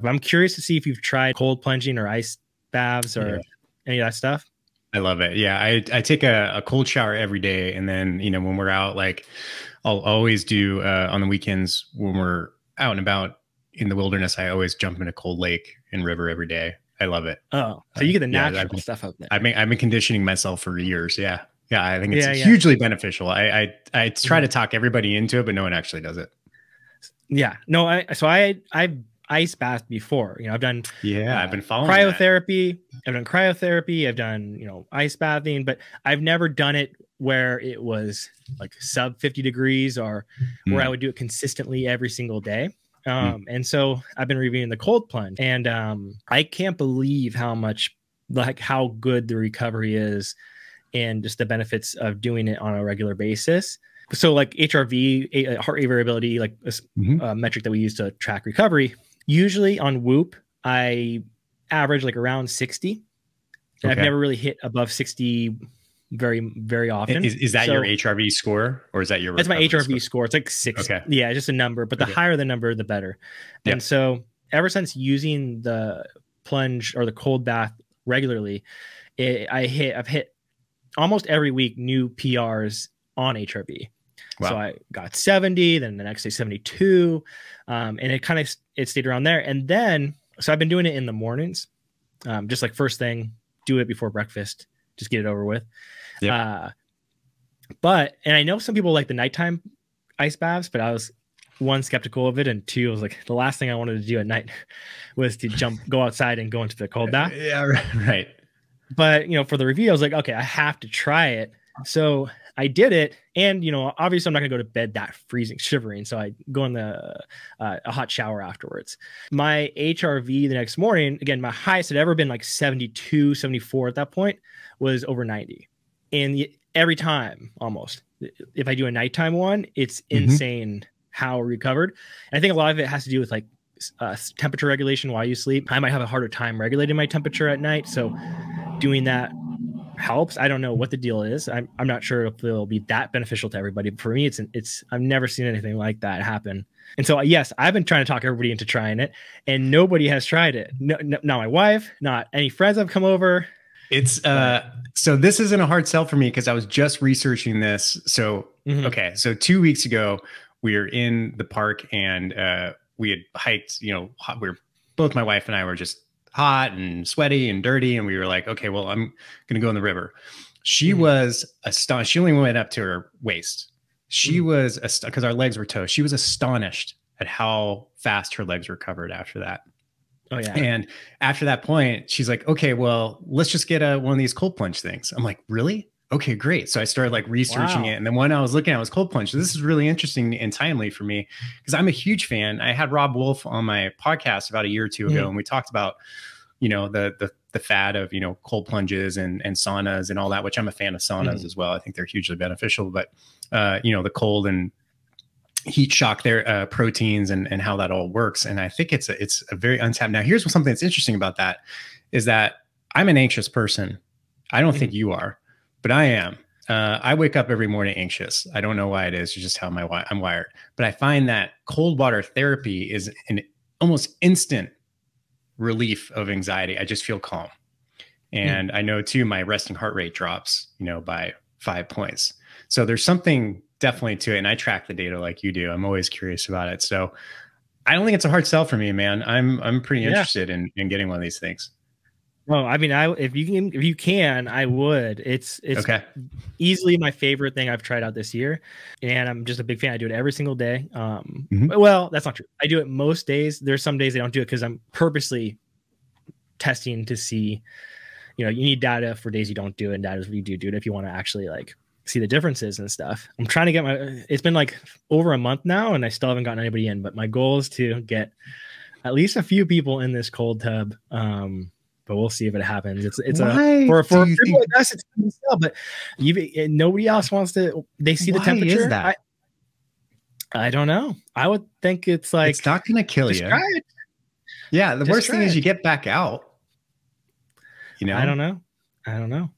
I'm curious to see if you've tried cold plunging or ice baths or any of that stuff. I love it. Yeah, I take a cold shower every day, and then when we're out, like I'll always do on the weekends when we're out and about in the wilderness. I always jump in a cold lake and river every day. I love it. Oh, so you get the natural stuff out there. I've been conditioning myself for years. Yeah, I think it's hugely beneficial. I try to talk everybody into it, but no one actually does it. Yeah, no. I've ice bathed before. I've done I've been following cryotherapy. I've done cryotherapy. I've done ice bathing, but I've never done it where it was like sub 50 degrees or where I would do it consistently every single day. And so I've been reviewing the cold plunge, and I can't believe how good the recovery is and just the benefits of doing it on a regular basis. So like HRV, heart rate variability, like a metric that we use to track recovery. Usually on Whoop, I average like around 60. Okay. I've never really hit above 60 very, very often. Is that your HRV score, or is that your? That's my HRV score. It's like 6. Okay. Yeah, just a number, but the higher the number, the better. Yep. And so ever since using the plunge or the cold bath regularly, I've hit almost every week new PRs on HRV. Wow. So I got 70, then the next day 72, and it stayed around there. And then, so I've been doing it in the mornings, just like first thing, do it before breakfast, just get it over with. Yep. And I know some people like the nighttime ice baths, but I was one, skeptical of it, and two, I was like, the last thing I wanted to do at night was to go outside and go into the cold bath. Yeah, right. But for the review, I was like, okay, I have to try it. So I did it, and obviously I'm not gonna go to bed that freezing, shivering. So I go in a hot shower afterwards. My HRV the next morning, again, my highest had ever been like 72, 74 at that point, was over 90. And every time, almost, if I do a nighttime one, it's insane how recovered. And I think a lot of it has to do with like temperature regulation while you sleep. I might have a harder time regulating my temperature at night, so doing that helps. I don't know what the deal is. I'm not sure if it'll be that beneficial to everybody, but for me, it's I've never seen anything like that happen. And so yes, I've been trying to talk everybody into trying it, and nobody has tried it. No, not my wife, not any friends have come over. It's so this isn't a hard sell for me because I was just researching this. So okay, so 2 weeks ago we were in the park, and we had hiked. Both my wife and I were just hot and sweaty and dirty, and we were like, okay, well, I'm gonna go in the river. She was astonished. She only went up to her waist. She was because our legs were toast. She was astonished at how fast her legs recovered after that. Oh yeah. And after that point, she's like, okay, well, let's just get one of these cold plunge things. I'm like, really? Okay, great. So I started like researching it. And then one I was looking at was cold plunge. So this is really interesting and timely for me because I'm a huge fan. I had Rob Wolf on my podcast about a year or two ago, and we talked about, the fad of, cold plunges and saunas and all that, which I'm a fan of saunas as well. I think they're hugely beneficial, but the cold and heat shock their proteins and how that all works. And I think it's a very untapped. Now, here's something that's interesting about that is that I'm an anxious person. I don't think you are, but I am. I wake up every morning anxious. I don't know why it is. It's just how I'm wired. But I find that cold water therapy is an almost instant relief of anxiety. I just feel calm. And I know too, my resting heart rate drops, by 5 points. So there's something definitely to it. And I track the data like you do. I'm always curious about it. So I don't think it's a hard sell for me, man. I'm pretty interested in getting one of these things. Well, I mean, if you can, I would. It's okay. Easily my favorite thing I've tried out this year, and I'm just a big fan. I do it every single day. Well, that's not true. I do it most days. There's some days I don't do it because I'm purposely testing to see. You need data for days you don't do it, and data for you do it if you want to actually like see the differences and stuff. I'm trying to get it's been like over a month now, and I still haven't gotten anybody in. But my goal is to get at least a few people in this cold tub. But we'll see if it happens. It's for people like us, it's still, but nobody else wants to. They see the temperature. Is that? I don't know. I would think it's like it's not going to kill you. Try it. Yeah, the worst thing is you get back out. I don't know.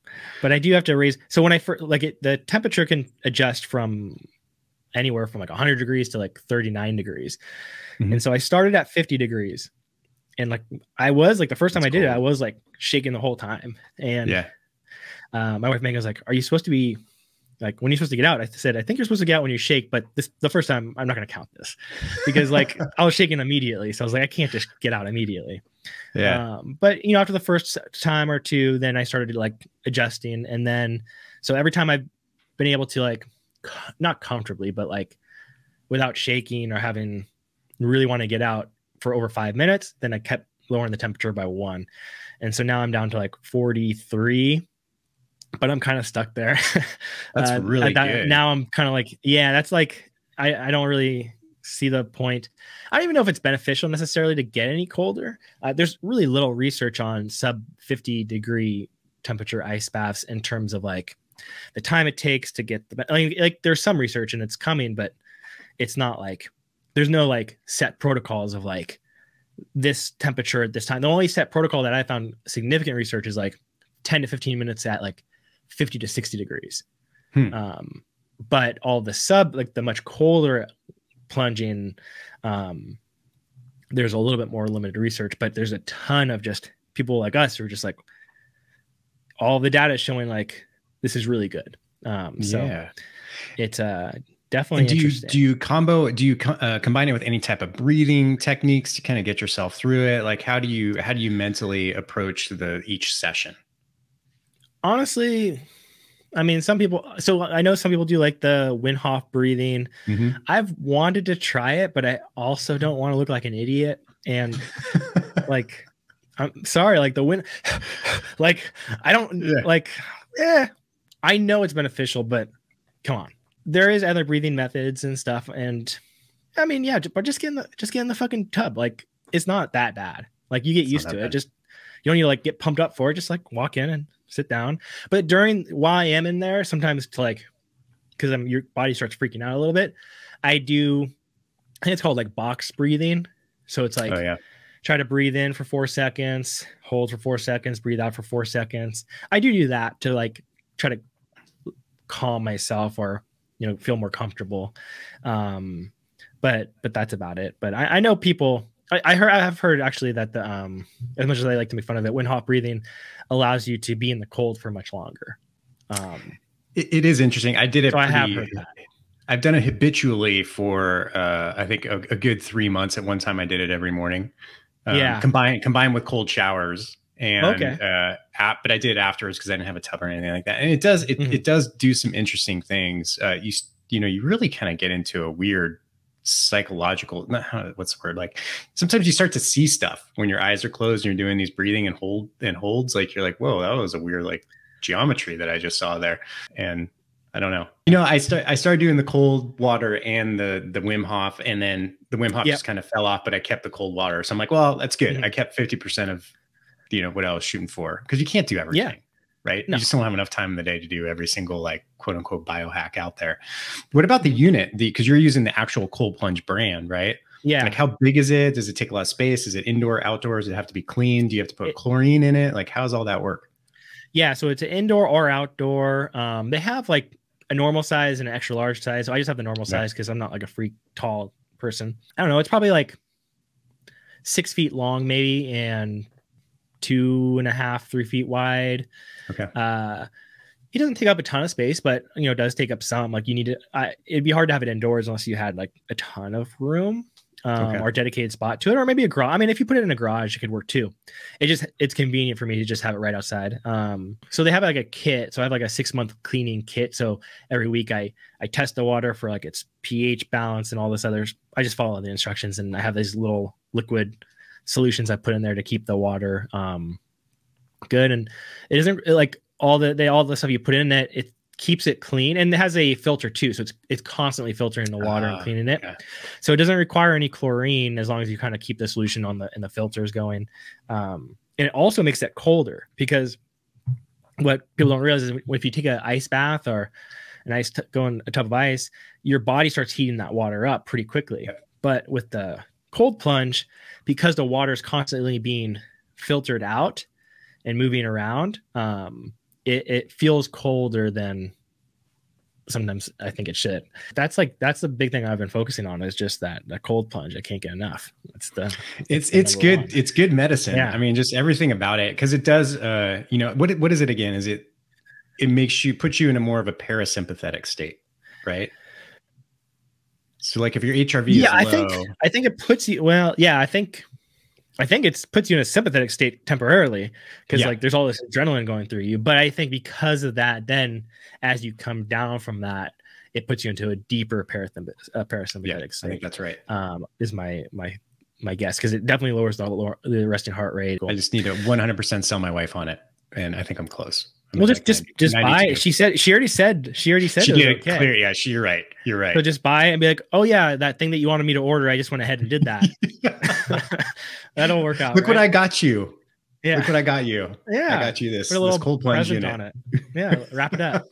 But I do have to raise. So when the temperature can adjust from anywhere from like 100 degrees to like 39 degrees, and so I started at 50 degrees. And like, I was like, the first time I did it, cold. I was like shaking the whole time. And Yeah. my wife Megan was like, are you supposed to be like, when you're supposed to get out? I said, I think you're supposed to get out when you shake, but the first time I'm not going to count this because like I was shaking immediately. So I was like, I can't just get out immediately. Yeah. But you know, after the first time or two, then I started like adjusting. And then, so every time I've been able to like, not comfortably, but like without shaking or having really want to get out for over 5 minutes, then I kept lowering the temperature by 1. And so now I'm down to like 43, but I'm kind of stuck there. That's really good. Now I'm kind of like, yeah, that's like, I don't really see the point. I don't even know if it's beneficial necessarily to get any colder. There's really little research on sub 50-degree temperature ice baths in terms of like the time it takes to get the, like there's some research and it's coming, but it's not like, there's no like set protocols of like this temperature at this time. The only set protocol that I found significant research is like 10 to 15 minutes at like 50 to 60 degrees. But all the like the much colder plunging, there's a little bit more limited research, but there's a ton of just people like us who are just like, all the data is showing like, this is really good. So it's definitely interesting. Do you combine it with any type of breathing techniques to kind of get yourself through it? Like how do you mentally approach each session? Honestly, I mean, some people, so I know some people do like the Wim Hof breathing. I've wanted to try it, but I also don't want to look like an idiot. And like, I'm sorry, like the wind, like, I don't like, I know it's beneficial, but come on. There is other breathing methods and stuff. And I mean, yeah, but just get in the fucking tub. Like, it's not that bad. Like you get used to it. Just, you don't need to like get pumped up for it. Just like walk in and sit down. But while I am in there, sometimes to like, because your body starts freaking out a little bit, I think it's called like box breathing. So it's like, try to breathe in for 4 seconds, hold for 4 seconds, breathe out for 4 seconds. I do that to like try to calm myself or, you know, feel more comfortable. But that's about it. But I know people, I have heard actually that the as much as I like to make fun of it, Wim Hof breathing allows you to be in the cold for much longer. It is interesting. I did it. So I have heard that. I've done it habitually for I think a good 3 months. At one time, I did it every morning. Combined with cold showers. And but I did it afterwards because I didn't have a tub or anything like that. And it does do some interesting things. You know, you really kind of get into a weird psychological, what's the word? Like sometimes you start to see stuff when your eyes are closed and you're doing these breathing and holds. Like you're like, whoa, that was a weird like geometry that I just saw there. And I don't know. You know, I started doing the cold water and the Wim Hof, and then the Wim Hof just kind of fell off, but I kept the cold water. So I'm like, well, that's good. I kept 50% of, you know, what I was shooting for, because you can't do everything, right? No. You just don't have enough time in the day to do every single like quote unquote biohack out there. What about the unit? Because you're using the actual Cold Plunge brand, right? Yeah. Like how big is it? Does it take a lot of space? Is it indoor, outdoors? Does it have to be clean? Do you have to put chlorine in it? Like how's all that work? Yeah, so it's an indoor or outdoor. They have like a normal size and an extra large size. So I just have the normal size because I'm not like a freak tall person. I don't know. It's probably like 6 feet long, maybe, and 2.5, 3 feet wide. Okay. It doesn't take up a ton of space, but you know, it does take up some. Like you need to, it'd be hard to have it indoors unless you had like a ton of room. Or a dedicated spot to it, or maybe a garage. I mean, if you put it in a garage, it could work too. It's convenient for me to just have it right outside. So they have like a kit. So I have like a 6-month cleaning kit. So every week I test the water for like its pH balance and all this others. I just follow the instructions, and I have these little liquid solutions I put in there to keep the water good. And it isn't like all the stuff you put in it keeps it clean, and it has a filter too, so it's constantly filtering the water and cleaning it. So it doesn't require any chlorine as long as you kind of keep the solution on the filters going. And it also makes it colder, because what people don't realize is if you take an ice bath or go in a tub of ice, your body starts heating that water up pretty quickly. But with the cold plunge, because the water is constantly being filtered out and moving around, it feels colder than sometimes I think it should. That's the big thing I've been focusing on, is just that cold plunge. I can't get enough. It's good. one. It's good medicine. Yeah. I mean, just everything about it. Cause it does, what is it again? It puts you in a more of a parasympathetic state, right? So like if your HRV is low. I think it puts you, well, yeah, I think it puts you in a sympathetic state temporarily, because like there's all this adrenaline going through you. But I think because of that, then as you come down from that, it puts you into a deeper parasympathetic state. I think that's right. Is my guess, because it definitely lowers the resting heart rate. I just need to 100% sell my wife on it, and I think I'm close. Well, just buy it. She already said she it did was it okay. Clear. Yeah, you're right. You're right. So just buy it and be like, oh yeah, that thing that you wanted me to order, I just went ahead and did that. That'll work out. Look what I got you. Yeah. Look what I got you. Yeah. I got you this Put a little cold plunge present on it. Yeah. Wrap it up.